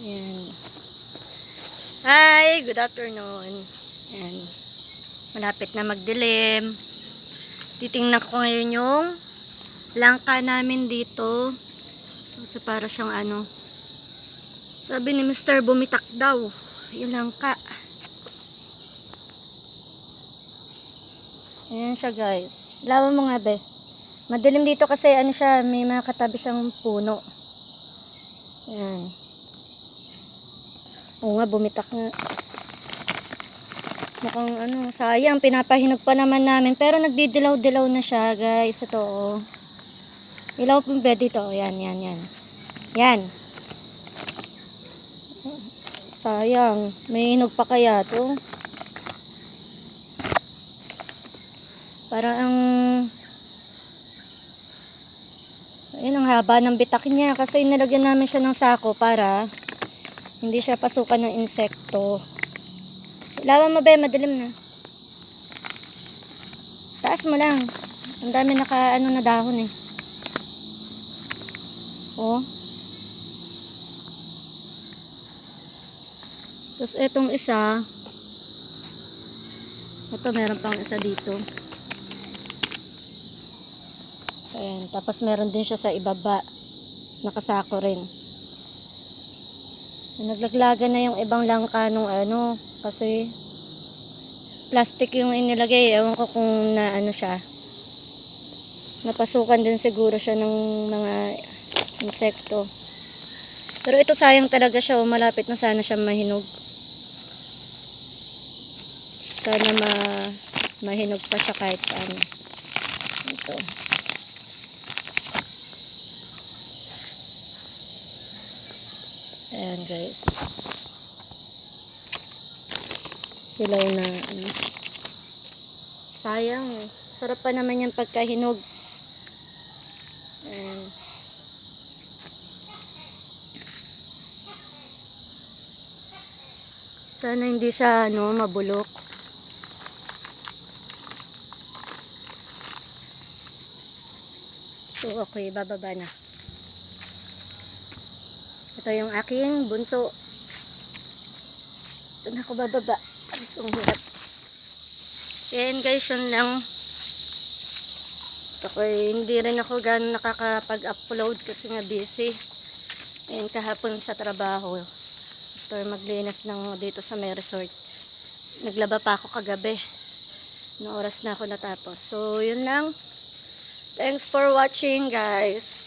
Ayan. Hi, good afternoon. Ayan. Malapit na magdilim. Titingnan ko ngayon yung langka namin dito. Kasi para siyang ano. Sabi ni Mr. bumitak daw. Yung langka. Ayan siya guys. Lawan mo nga be. Madilim dito kasi ano siya, may mga katabi siyang puno. Ayan. Oo nga, bumitak nga. Mukhang ano, sayang, pinapahinog pa naman namin. Pero nagdidilaw-dilaw na siya, guys. Ito, oh. Ilaw po ba dito? Yan, yan, yan. Yan. Sayang. May hinog pa kaya to? Parang ang... Ayun, ang haba ng bitak niya. Kasi nilagyan namin siya ng sako para hindi siya pasukan ng insekto. Ilawan mo ba? Madilim na. Taas mo lang. Ang dami naka ano na dahon eh. Oh. Tapos etong isa. Ito meron pang isa dito. Ayan. Tapos meron din siya sa ibaba. Nakasako rin. Naglaglagan na yung ibang langka nung ano. Kasi plastic yung inilagay. Ewan ko kung na ano siya. Napasukan din siguro siya ng mga insekto. Pero ito sayang talaga siya. Malapit na sana siya mahinog. Sana mahinog pa siya kahit paano. Ito. Ayan guys. Hilaw na ano. Sayang. Sarap pa naman yung pagkahinog. Ayan. Sana hindi siya ano, mabulok. So okay, bababa na. Ito yung aking bunso. Ito na ako bababa. Itong hirap. Ayan guys, yun lang. Okay, hindi rin ako gano'n nakakapag-upload kasi nga busy. Ayan, kahapon sa trabaho. After maglinis ng dito sa may resort. Naglaba pa ako kagabi. No oras na ako natapos. So, yun lang. Thanks for watching guys.